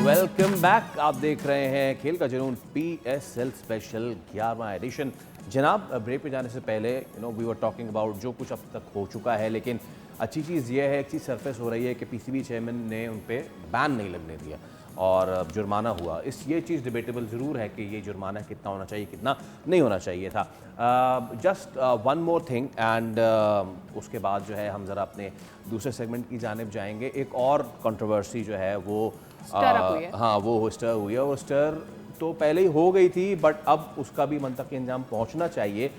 Welcome back. आप देख रहे हैं खेल का जुनून PSL स्पेशल 11वां एडिशन। जनाब, ब्रेक पे जाने से पहले वी वर टॉकिंग अबाउट जो कुछ अब तक हो चुका है, लेकिन अच्छी चीज़ यह है, एक चीज़ सरफेस हो रही है कि PCB चेयरमैन ने उन पर बैन नहीं लगने दिया और जुर्माना हुआ। ये चीज़ डिबेटेबल ज़रूर है कि ये जुर्माना कितना होना चाहिए, कितना नहीं होना चाहिए था। Just one more thing and उसके बाद जो है हम ज़रा अपने दूसरे सेगमेंट की जानिब जाएंगे। एक और कंट्रोवर्सी जो है वो हाँ वो स्टर हुई है, और स्टर तो पहले ही हो गई थी, बट अब उसका भी मंतकी अंजाम पहुंचना चाहिए।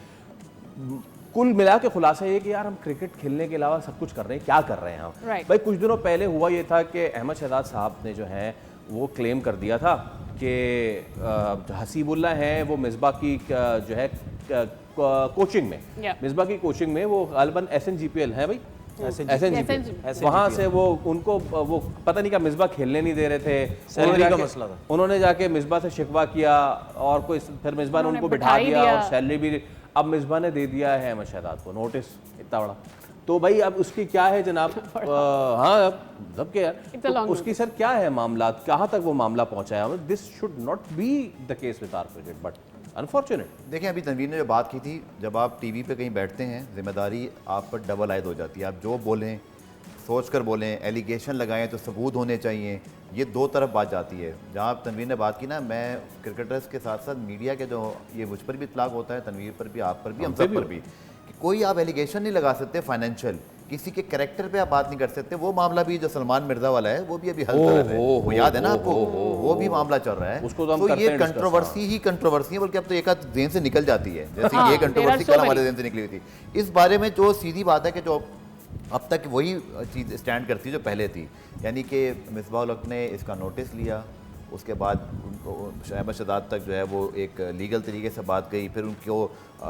कुल मिला के खुलासा ये कि यार हम क्रिकेट खेलने के अलावा सब कुछ कर रहे हैं, क्या कर रहे हैं हम? भाई कुछ दिनों पहले हुआ ये था कि अहमद शहजाद साहब ने जो है वो क्लेम कर दिया था कि हसीबुल्ला हैं वो मिसबा की जो है कोचिंग में, मिसबा की कोचिंग में वो गालिबन SNGPL है भाई, वहाँ से वो उनको वो पता नहीं क्या मिसबा खेलने नहीं दे रहे थे, सैलरी का मसला था। उन्होंने जाके मिसबा से शिकवा किया और कोई फिर मिसबा ने उनको बिठा दिया और सैलरी भी अब मिसबा ने दे दिया है अहमद शहजाद को नोटिस इतना बड़ा। तो भाई अब उसकी क्या है जनाब? हाँ अब क्या यार उसकी सर क्या है मामला, कहाँ तक वो मामला पहुँचा है? This should not be the case with our cricket, but unfortunate. देखिए अभी तनवीर ने जो बात की थी, जब आप टीवी पे कहीं बैठते हैं जिम्मेदारी आप पर डबल आयद हो जाती है। आप जो बोलें सोच कर बोलें, एलिगेशन लगाएं तो सबूत होने चाहिए, ये दो तरफ बात जाती है। जहाँ तनवीर ने बात की ना, मैं क्रिकेटर्स के साथ साथ मीडिया के जो ये मुझ पर भी इतलाक होता है, तनवीर पर भी, आप पर भी, हम सब पर भी, कि कोई आप एलिगेशन नहीं लगा सकते फाइनेंशियल, किसी के कैरेक्टर पे आप बात नहीं कर सकते। वो मामला भी जो सलमान मिर्जा वाला है वो भी अभी हल कर रहे हैं, वो याद है ना आपको, वो भी मामला चल रहा है। तो ये कंट्रोवर्सी ही कंट्रोवर्सी है, बल्कि अब तो एक आध जेन से निकल जाती है, जैसे ये कंट्रोवर्सी कल हमारे जेन से निकली हुई थी। इस बारे में जो सीधी बात है कि जो अब तक वही चीज़ स्टैंड करती जो पहले थी, यानी कि मिसबाह उल हक ने इसका नोटिस लिया, उसके बाद अहमद शहजाद तक जो है वो एक लीगल तरीके से बात गई, फिर उनको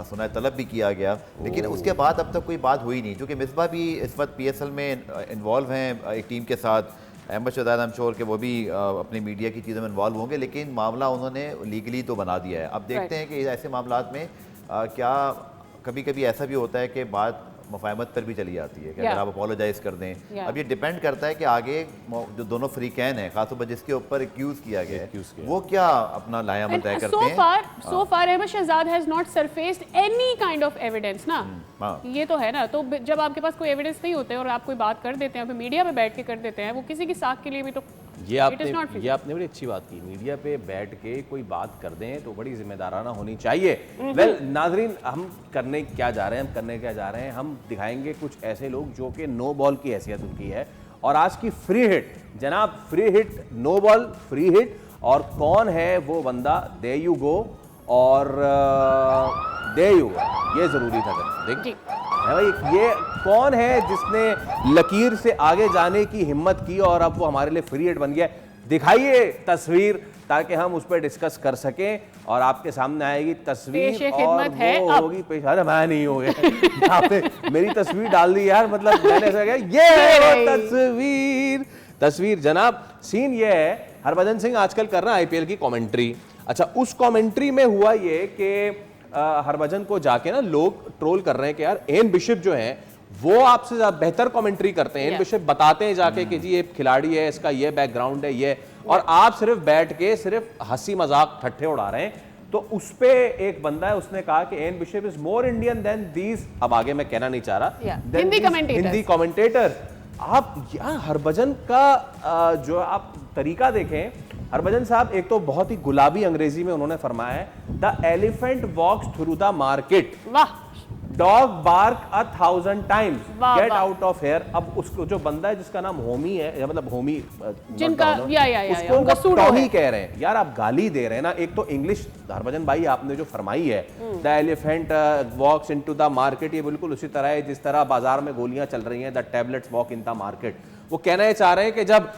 सुनाए तलब भी किया गया, लेकिन उसके बाद अब तक कोई बात हुई नहीं। क्योंकि मिसबाह भी इस वक्त PSL में इन्वॉल्व हैं एक टीम के साथ, Ahmed Shehzad I am sure कि वो भी अपनी मीडिया की चीज़ों में इन्वॉल्व होंगे, लेकिन मामला उन्होंने लीगली तो बना दिया है। अब देखते हैं कि ऐसे मामलात में क्या कभी कभी ऐसा भी होता है कि बात मुफाहमत पर भी चली जाती है कि अगर आप अपोलोजाइज कर दें। अब ये डिपेंड करता है कि आगे जो दोनों फ्रीकैन हैं, खासतौर पर जिसके ऊपर एक्यूज किया गया है, वो क्या अपना लायामल तय करते हैं। So far Ahmad Shahzad has not surfaced any kind of evidence ना, ये तो है ना। तो जब आपके पास कोई एविडेंस नहीं होते और आप कोई बात कर देते हैं, फिर मीडिया पे बैठ के कर देते हैं, वो किसी की साख के लिए भी तो ये आपने बड़ी अच्छी बात की। मीडिया पे बैठ के कोई बात कर दें तो बड़ी जिम्मेदाराना होनी चाहिए। वेल नाजरीन, हम करने क्या जा रहे हैं, हम दिखाएंगे कुछ ऐसे लोग जो कि नो बॉल की हैसियत उनकी है, और आज की फ्री हिट जनाब, free hit, no ball free hit, और कौन है वो बंदा, दे यू गो और दे यू गो, ये जरूरी था। देखिए है भाई, ये कौन है जिसने लकीर से आगे जाने की हिम्मत की और अब वो हमारे लिए फ्री हिट बन गया। दिखाइए तस्वीर ताकि हम उस पर डिस्कस कर सकें और आपके सामने आएगी तस्वीर पेशे और खिदमत है वो अब। होगी पेश। अरे मैं नहीं हो गया आपने मेरी तस्वीर डाल दी यार, मतलब मैंने ऐसा कहा ये वो तस्वीर तस्वीर जनाब। सीन ये है हरभजन सिंह आजकल कर रहा है आईपीएल की कमेंट्री। अच्छा, उस कमेंट्री में हुआ ये कि हरभजन को जाके ना लोग ट्रोल कर रहे हैं कि यार एन बिशप जो है वो आपसे ज्यादा बेहतर कमेंट्री करते हैं। एन बिशप बताते हैं जाके कि जी ये खिलाड़ी है, इसका ये बैकग्राउंड है ये, और आप सिर्फ बैठ के सिर्फ हंसी मजाक ठट्ठे उड़ा रहे हैं। तो उस पे एक बंदा है उसने कहा कि Ian Bishop is more Indian than these, अब आगे मैं कहना नहीं चाह रहा, हिंदी कमेंटेटर। आप यार हरभजन का जो आप तरीका देखें, हरभजन साहब एक तो बहुत ही गुलाबी अंग्रेजी में उन्होंने फरमाया है, the elephant walks through the market, वाह, डॉग बार्क 1000 टाइम्स, वाह, गेट वाह। Out of here. अब उसको जो बंदा है जिसका नाम होमी है, या मतलब होमी जिनका या उसको उनका वो सूट टॉमी है। कह रहे हैं। यार आप गाली दे रहे हैं ना। एक तो इंग्लिश हरभजन भाई आपने जो फरमाई है, the elephant walks into the market, ये बिल्कुल उसी तरह है जिस तरह बाजार में गोलियां चल रही हैं, the tablets walk in the market. वो कहना ये चाह रहे हैं कि जब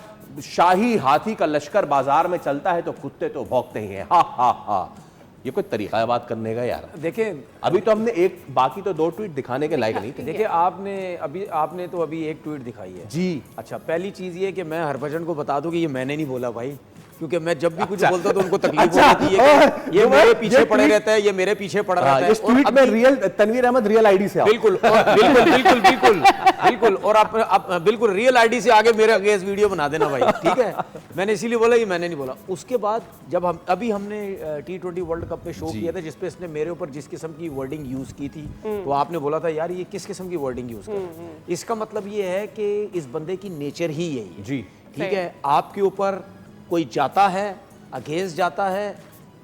शाही हाथी का लश्कर बाजार में चलता है तो कुत्ते तो भौंकते ही हैं। हा हा हा। ये कोई तरीका है बात करने का यार? देखिए अभी तो हमने एक, बाकी तो 2 ट्वीट दिखाने के लायक नहीं थे। देखिए आपने तो अभी एक ट्वीट दिखाई है जी। अच्छा, पहली चीज ये कि मैं हरभजन को बता दूं कि ये मैंने नहीं बोला भाई, क्योंकि मैं जब भी कुछ बोलता हूं तो उनको तकलीफ होती है कि ये मेरे पीछे पड़े रहता है, ये मेरे पीछे पड़ा रहता है। इस ट्वीट में real Tanveer Ahmed real ID से बिल्कुल बिल्कुल बिल्कुल बिल्कुल बिल्कुल, और आप बिल्कुल रियल आईडी से आगे मेरे अगेंस्ट वीडियो बना देना भाई, ठीक है? मैंने इसीलिए बोला ये मैंने नहीं बोला। उसके बाद जब हमने T20 वर्ल्ड कप पे शो किया था जिसपे इसने मेरे ऊपर जिस किस्म की वर्डिंग यूज की थी, तो आपने बोला था यार ये किस किस्म की वर्डिंग यूज कर। इसका मतलब ये है कि इस बंदे की नेचर ही यही है जी। ठीक है? आपके ऊपर कोई जाता है, अगेंस्ट जाता है,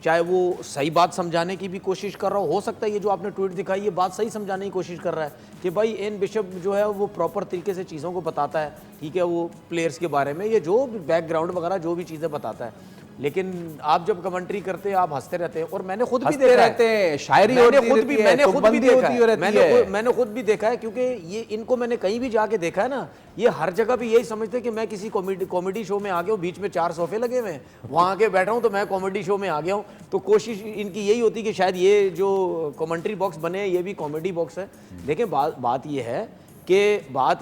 चाहे वो सही बात समझाने की भी कोशिश कर रहा हो सकता है ये जो आपने ट्वीट दिखाई ये बात सही समझाने की कोशिश कर रहा है कि भाई एन बिशप जो है वो प्रॉपर तरीके से चीज़ों को बताता है, ठीक है? वो प्लेयर्स के बारे में ये जो बैकग्राउंड वगैरह जो भी चीज़ें बताता है, लेकिन आप जब कमेंट्री करते हैं आप हंसते रहते हैं। और मैंने खुद भी देखा रहते हैं, शायरी मैंने खुद भी देखा है, मैंने खुद भी देखा है, क्योंकि ये इनको मैंने कहीं भी जाके देखा है ना, ये हर जगह भी यही समझते हैं कि मैं किसी कॉमेडी शो में आ गया हूँ, बीच में 4 सोफे लगे हुए हैं, वहाँ आके बैठा हूँ तो मैं कॉमेडी शो में आ गया हूँ। तो कोशिश इनकी यही होती कि शायद ये जो कमेंट्री बॉक्स बने ये भी कॉमेडी बॉक्स है। लेकिन बात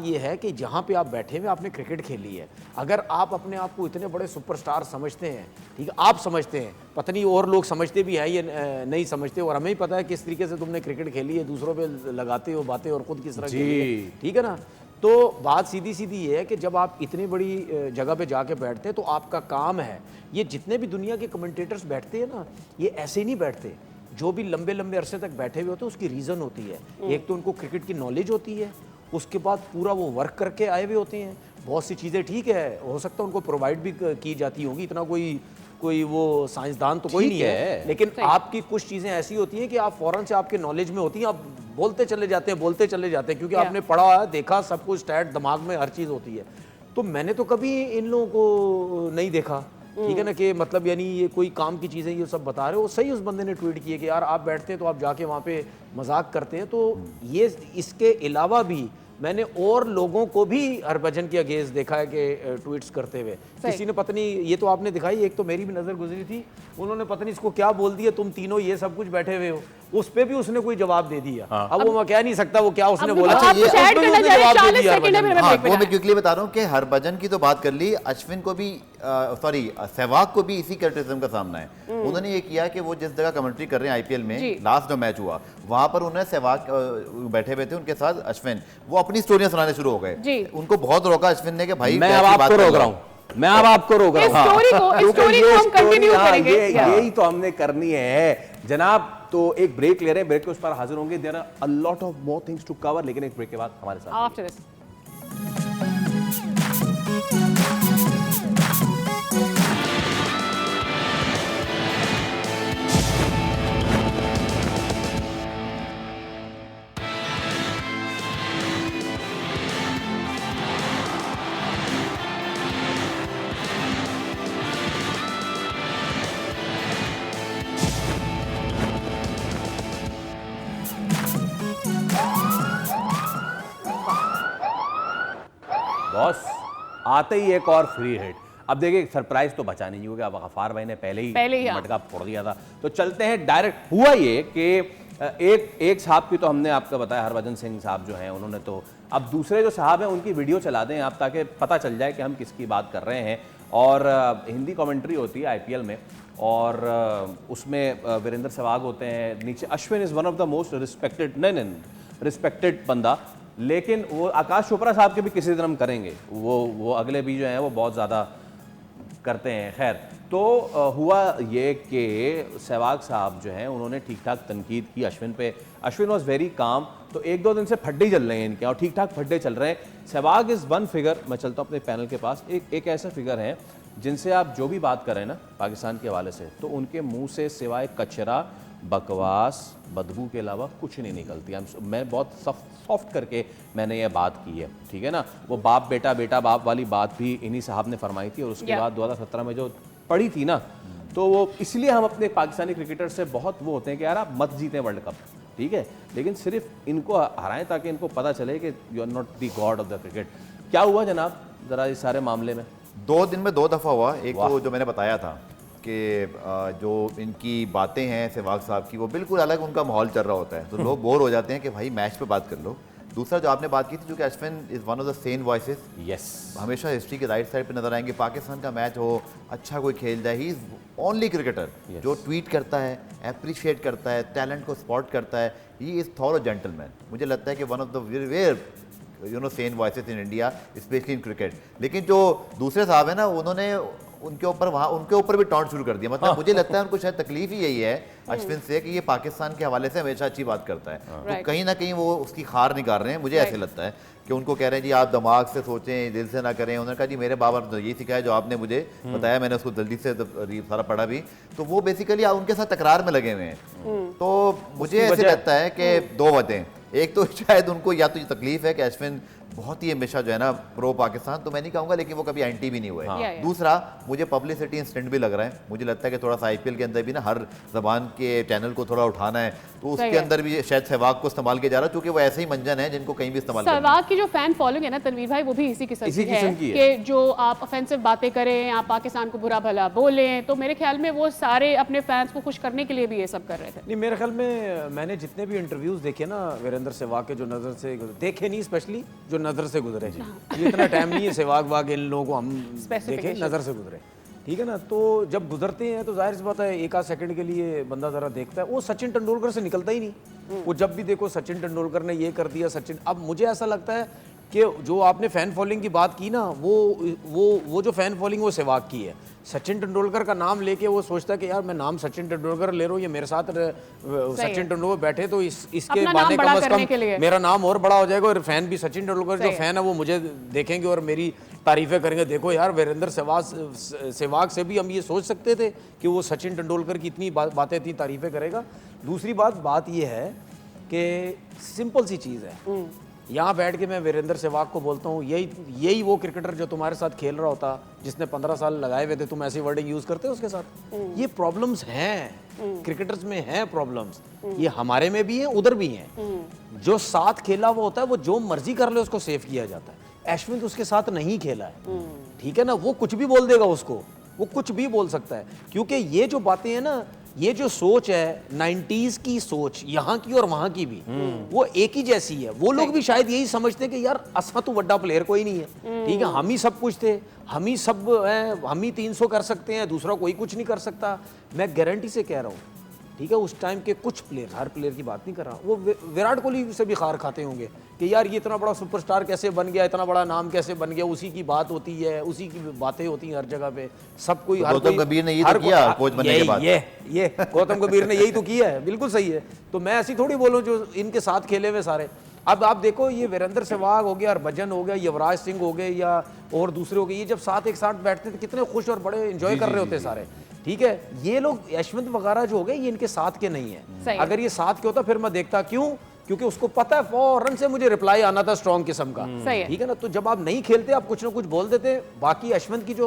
ये है कि जहाँ पे आप बैठे हुए आपने क्रिकेट खेली है, अगर आप अपने आप को इतने बड़े सुपरस्टार समझते हैं, ठीक है, आप समझते हैं, पता नहीं और लोग समझते भी हैं ये नहीं समझते, और हमें ही पता है किस तरीके से तुमने क्रिकेट खेली है, दूसरों पे लगाते हो बातें और खुद किस तरह खेली है, ठीक है ना? तो बात सीधी सीधी ये है कि जब आप इतनी बड़ी जगह पे जाके बैठते हैं तो आपका काम है, ये जितने भी दुनिया के कमेंटेटर्स बैठते हैं ना, ये ऐसे नहीं बैठते। जो भी लंबे लंबे अरसे तक बैठे हुए होते हैं उसकी रीज़न होती है। एक तो उनको क्रिकेट की नॉलेज होती है, उसके बाद पूरा वो वर्क करके आए हुए होते हैं। बहुत सी चीज़ें ठीक है, हो सकता है उनको प्रोवाइड भी की जाती होंगी, इतना कोई वो साइंसदान तो कोई नहीं है, लेकिन आपकी कुछ चीज़ें ऐसी होती हैं कि आप फौरन से आपके नॉलेज में होती हैं, आप बोलते चले जाते हैं क्योंकि आपने पढ़ा है, देखा, सब कुछ स्टैट दिमाग में हर चीज़ होती है। तो मैंने तो कभी इन लोगों को नहीं देखा, ठीक है ना, कि मतलब यानी ये कोई काम की चीज़ें ये सब बता रहे हो। सही उस बंदे ने ट्वीट किया कि यार आप बैठते हैं तो आप जाके वहाँ पे मजाक करते हैं। तो ये इसके अलावा भी मैंने और लोगों को भी हरभजन के अगेंस्ट देखा है कि ट्वीट्स करते हुए। किसी ने पता नहीं, ये तो आपने दिखाई, एक तो मेरी भी नज़र गुजरी थी, उन्होंने पता नहीं इसको क्या बोल दिया, तुम तीनों ये सब कुछ बैठे हुए हो, उस पे भी उसने कोई जवाब दे दिया। अब वो मैं कह नहीं सकता वो क्या उसने बोला। अच्छा, ये हाँ, वो मैं क्योंकि बता रहा हूँ कि हरभजन की तो बात कर ली, अश्विन को भी सहवाग को भी इसी क्रिटिसिज्म का सामना है। उन्होंने ये किया कि वो जिस जगह कमेंट्री कर रहे हैं आईपीएल में, लास्ट जो मैच हुआ वहां पर उन्होंने सहवाग बैठे हुए थे उनके साथ अश्विन, वो अपनी स्टोरियां सुनाने शुरू हो गए। उनको बहुत रोका अश्विन ने कि भाई मैं अब आपको रोक रहा हूँ, मैं अब आपको रोक रहा हूँ, इस स्टोरी को हम कंटिन्यू करेंगे। यही तो हमने करनी है जनाब। तो एक ब्रेक ले रहे हैं, ब्रेक के उस पर हाजिर होंगे। There are a lot of more things to cover, लेकिन एक ब्रेक के बाद हमारे साथ आफ्टर दिस। बॉस आते ही एक और फ्री हिट। अब देखिए सरप्राइज तो बचा नहीं, क्योंकि अब गफ्फार भाई ने पहले ही हाँ। मटका फोड़ दिया था। तो चलते हैं डायरेक्ट। हुआ ये कि एक साहब की तो हमने आपको बताया, हरभजन सिंह साहब जो हैं उन्होंने, तो अब दूसरे जो साहब हैं उनकी वीडियो चला दें आप, ताकि पता चल जाए कि हम किसकी बात कर रहे हैं। और हिंदी कमेंट्री होती है आईपीएल में, और उसमें वीरेंद्र सहवाग होते हैं, नीचे Ashwin is one of the most respected respected बंदा, लेकिन वो आकाश चोपड़ा साहब के भी किसी दिन हम करेंगे, वो अगले भी जो हैं वो बहुत ज़्यादा करते हैं। खैर, तो हुआ ये कि सहवाग साहब जो हैं उन्होंने ठीक ठाक तनकीद की अश्विन पे। Ashwin was very calm. तो 1-2 दिन से फड्डे चल रहे हैं इनके, और ठीक ठाक फड्डे चल रहे हैं। सहवाग इज़ वन फिगर, मैं चलता हूँ अपने पैनल के पास, एक ऐसा फिगर है जिनसे आप जो भी बात करें ना पाकिस्तान के हवाले से, तो उनके मुंह से सिवाय कचरा, बकवास, बदबू के अलावा कुछ नहीं निकलती। मैं बहुत सॉफ्ट करके मैंने ये बात की है, ठीक है ना। वो बाप बेटा बेटा बाप वाली बात भी इन्हीं साहब ने फरमाई थी, और उसके बाद 2017 में जो पड़ी थी ना, तो वो इसलिए हम अपने पाकिस्तानी क्रिकेटर से बहुत वो होते हैं कि यार आप मत जीतें वर्ल्ड कप, ठीक है, लेकिन सिर्फ इनको हराएं ताकि इनको पता चले कि you are not the god of the cricket. क्या हुआ जनाब ज़रा इस सारे मामले में? 2 दिन में 2 दफ़ा हुआ। एक तो जो मैंने बताया था कि जो इनकी बातें हैं सहवाग साहब की, वो बिल्कुल अलग उनका माहौल चल रहा होता है, तो लोग बोर हो जाते हैं कि भाई मैच पे बात कर लो। दूसरा जो आपने बात की थी, जो कि Ashwin is one of the Sen voices, yes, हमेशा हिस्ट्री के राइट साइड पे नजर आएंगे। पाकिस्तान का मैच हो, अच्छा कोई खेल जाए, ही इज़ ओनली क्रिकेटर जो ट्वीट करता है, अप्रिशिएट करता है, टैलेंट को सपोर्ट करता है। He is thorough gentleman. मुझे लगता है कि one of the rare sane voices in India, especially in cricket. लेकिन जो दूसरे साहब है ना, उन्होंने उनके ऊपर भी टॉन्ट शुरू कर दिया। मतलब मुझे लगता है उनको शायद तकलीफ ही यही है अश्विन से कि ये पाकिस्तान के हवाले से हमेशा अच्छी बात करता है, तो कहीं ना कहीं वो उसकी खार निकाल रहे हैं। मुझे ऐसे लगता है कि उनको कह रहे हैं जी आप दिमाग से सोचें, दिल से ना करें। उन्होंने कहा जी मेरे बाबा ने तो यही सिखाया जो आपने मुझे बताया, मैंने उसको जल्दी से सारा पढ़ा भी। तो वो बेसिकली उनके साथ तकरार में लगे हुए हैं। तो मुझे ऐसे लगता है कि 2 वजह, एक तो शायद उनको या तो ये तकलीफ है कि अश्विन बहुत ही हमेशा जो है ना प्रो पाकिस्तान, तो मैं नहीं कहूँगा, लेकिन वो कभी एंटी भी नहीं हुए। दूसरा, मुझे पब्लिसिटी इंस्टेंट भी लग रहा है। मुझे लगता है कि थोड़ा सा आईपीएल के अंदर भी ना हर जबान के चैनल को थोड़ा उठाना है, तो उसके अंदर भी शायद सहवाग को इस्तेमाल किया जा रहा है, क्योंकि वो ऐसे ही मंजन है जिनको कहीं भी इस्तेमाल करना है। सहवाग की जो फैन फॉलोइंग है ना तनवीर भाई, वो भी इसी किस्म की है कि जो आप ऑफेंसिव बातें करें, आप पाकिस्तान को बुरा भला बोलें, तो मेरे ख्याल में वो सारे अपने फैंस को खुश करने के लिए भी ये सब कर रहे थे। नहीं, मेरे ख्याल में मैंने जितने भी इंटरव्यूज देखे ना वीरेंद्र सहवाग के, जो नज़र से देखे नहीं, स्पेशली जो नज़र से गुजरे, ये इतना टाइम नहीं है सहवाग वाग इन लोगों को हम देखें, नज़र से गुजरे, ठीक है ना। तो जब गुजरते हैं तो जाहिर सी बात है 1 आध सेकंड के लिए बंदा ज़रा देखता है। वो सचिन तेंदुलकर से निकलता ही नहीं। वो जब भी देखो सचिन तेंदुलकर ने ये कर दिया, सचिन। अब मुझे ऐसा लगता है कि जो आपने फ़ैन फॉलोइंग की बात की ना, वो जो फ़ैन फॉलोइंग वो सहवाग की है। सचिन तेंदुलकर का नाम लेके वो सोचता है कि यार मैं नाम सचिन तेंदुलकर ले रहा हूँ, ये मेरे साथ सचिन तेंदुलकर बैठे तो इसके बहाने कम से कम मेरा नाम और बड़ा हो जाएगा, और फैन भी सचिन तेंदुलकर जो फैन है वो मुझे देखेंगे और मेरी तारीफें करेंगे। देखो यार, वीरेंद्र सहवाग से भी हम ये सोच सकते थे कि वो सचिन तेंदुलकर की इतनी बातें, इतनी तारीफें करेगा। दूसरी बात ये है कि सिंपल सी चीज़ है, यहाँ बैठ के मैं वीरेंद्र सहवाग को बोलता हूँ, यही वो क्रिकेटर जो तुम्हारे साथ खेल रहा होता, जिसने 15 साल लगाए हुए थे, तुम ऐसी वर्डिंग यूज करते हो उसके साथ। ये प्रॉब्लम्स हैं, क्रिकेटर्स में हैं प्रॉब्लम्स, ये हमारे में भी है, उधर भी हैं। जो साथ खेला वो होता है, वो जो मर्जी कर ले उसको सेव किया जाता है। अश्विन तो उसके साथ नहीं खेला है, ठीक है ना, वो कुछ भी बोल देगा उसको, वो कुछ भी बोल सकता है, क्योंकि ये जो बातें हैं ना, ये जो सोच है 90s की सोच, यहाँ की और वहां की भी, वो एक ही जैसी है। वो लोग भी शायद यही समझते हैं कि यार असा तो बड़ा प्लेयर कोई नहीं है, ठीक है, हम ही सब कुछ थे, हम ही सब हैं, हम ही 300 कर सकते हैं, दूसरा कोई कुछ नहीं कर सकता। मैं गारंटी से कह रहा हूँ, ठीक है, उस टाइम के कुछ प्लेयर, हर प्लेयर की बात नहीं कर रहा, वो विराट कोहली से भी खार खाते होंगे कि यार ये इतना बड़ा सुपरस्टार कैसे बन गया, इतना बड़ा नाम कैसे बन गया, उसी की बात होती है, उसी की बातें होती हैं हर जगह पे, सब कोई। गौतम गंभीर ने ये तो किया कोच बनने के बाद, ये गौतम गंभीर ने यही तो किया है, बिल्कुल सही है। तो मैं ऐसी थोड़ी बोलूँ जो इनके साथ खेले हुए सारे। अब आप देखो, ये वीरेंद्र सहवाग हो गया, हरभजन हो गया, युवराज सिंह हो गए, या और दूसरे हो गए, ये जब साथ एक साथ बैठते थे कितने खुश और बड़े एंजॉय कर रहे होते सारे, ठीक है। ये लोग यशवंत वगैरह जो हो गए, ये इनके साथ के नहीं है। अगर ये साथ के होता फिर मैं देखता, क्यों? क्योंकि उसको पता है फौरन से मुझे रिप्लाई आना था स्ट्रॉन्ग किस्म का, ठीक है ना। तो जब आप नहीं खेलते, आप कुछ ना कुछ बोल देते। बाकी यशवंत की जो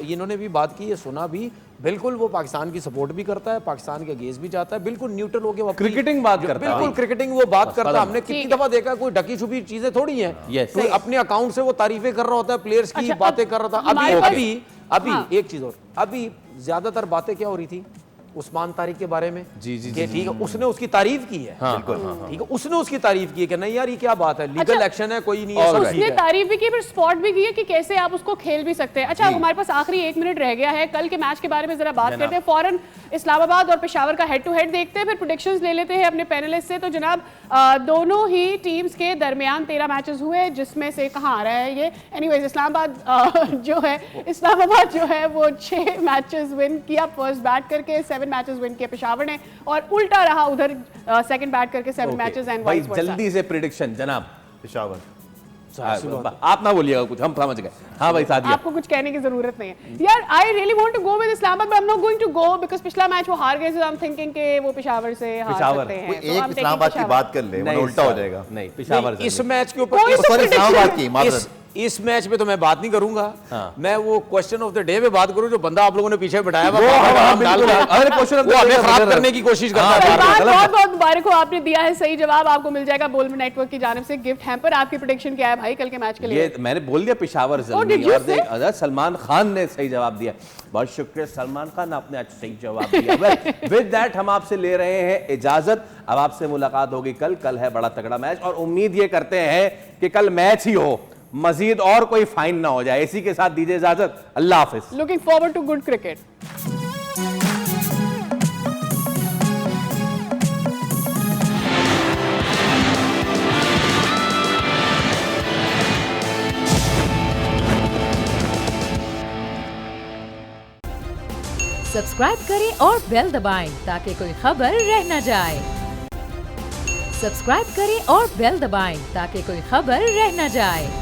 इन्होंने भी बात की है, सुना भी, बिल्कुल वो पाकिस्तान की सपोर्ट भी करता है, पाकिस्तान के अगेंस्ट भी जाता है, बिल्कुल न्यूट्रल होकर वो क्रिकेटिंग बात करता है, बिल्कुल क्रिकेटिंग वो बात करता है। हमने कितनी दफा देखा, कोई ढकी छुपी चीजें थोड़ी है, तो अपने अकाउंट से वो तारीफें कर रहा होता है, प्लेयर्स की बातें कर रहा था। अभी हाँ। एक चीज और, अभी ज्यादातर बातें क्या हो रही थी उस्मान तारिक के बारे में, जी, जी, कि जी, ठीक है उसने उसकी तारीफ की है, ठीक है उसने उसकी तारीफ की है कि नहीं यार ये क्या बात है, लीगल अच्छा, एक्शन है, कोई नहीं है, और सब उसने ठीक है। तारीफ भी की फिर स्पॉट भी की है कि कैसे आप उसको खेल भी सकते हैं। अच्छा जी। हमारे पास आखिरी 1 मिनट रह गया है, कल के मैच के बारे में जरा बात करते हैं। फौरन इस्लामाबाद और पेशावर का हेड टू हेड देखते हैं, फिर प्रेडिक्शंस ले लेते हैं अपने पैनलिस्ट से। तो जनाब दोनों ही टीम्स के दरमियान 13 मैचेस हुए, जिसमें से कहाँ आ रहा है ये, एनीवेज इस्लामाबाद जो है वो 6 मैचेस विन किया फर्स्ट बैट करके, 7 मैचेस विन किए पेशावर ने, और उल्टा रहा उधर सेकंड बैट करके 7 मैचेस एंड भाई वाइस वर्सा। जल्दी से प्रेडिक्शन जनाब। पेशावर। आप ना बोलिएगा कुछ, हम समझ गए। हाँ भाई सादिया, आपको कुछ कहने की जरूरत नहीं है यार। I really want to go with Islamabad but I am not going to go because पिछला मैच वो हार गए, सो आई एम थिंकिंग कि वो पेशावर से हार पेशावर। सकते कोई हैं। So I'm एक taking इस्लामाबाद की पेशावर। बात कर ले, वरना उल्टा हो जाएगा। नहीं पेशावर नहीं, इस जल्दी। मैच के कोई ऊपर तो सॉरी, prediction- इस्लामाबाद की माजरत। इस मैच पे तो मैं बात नहीं करूंगा, हाँ। मैं वो क्वेश्चन ऑफ द डे पे बात करूं जो बंदा आप लोगों ने पीछे बिठाया हुआ, वो हम हम डाल बिल्कुल- रहे हैं। अरे क्वेश्चन वो हमें खराब करने की कोशिश करता है। सलमान, बहुत बहुत मुबारक हो, आपने दिया है सही जवाब। आपको मिल जाएगा बोलमन नेटवर्क की जानिब से गिफ्ट हैम्पर। आपकी प्रेडिक्शन क्या है भाई कल के मैच के लिए? ये मैंने बोल दिया पेशावर did जल्दी, you और say? देख अगर सलमान खान ने सही जवाब दिया, बहुत शुक्रिया सलमान खान, आपने आज सही जवाब दिया। विद दैट हम आपसे ले रहे हैं इजाजत। अब आपसे मुलाकात होगी कल है बड़ा तगड़ा मैच, और उम्मीद ये करते हैं कि कल मैच ही हो, मजीद और कोई फाइन ना हो जाए। इसी के साथ दीजिए इजाजत, अल्लाह हाफिज। Looking forward to good cricket. Subscribe करें और बेल दबाएं ताकि कोई खबर रह न जाए। सब्सक्राइब करें और बेल दबाएं ताकि कोई खबर रह न जाए।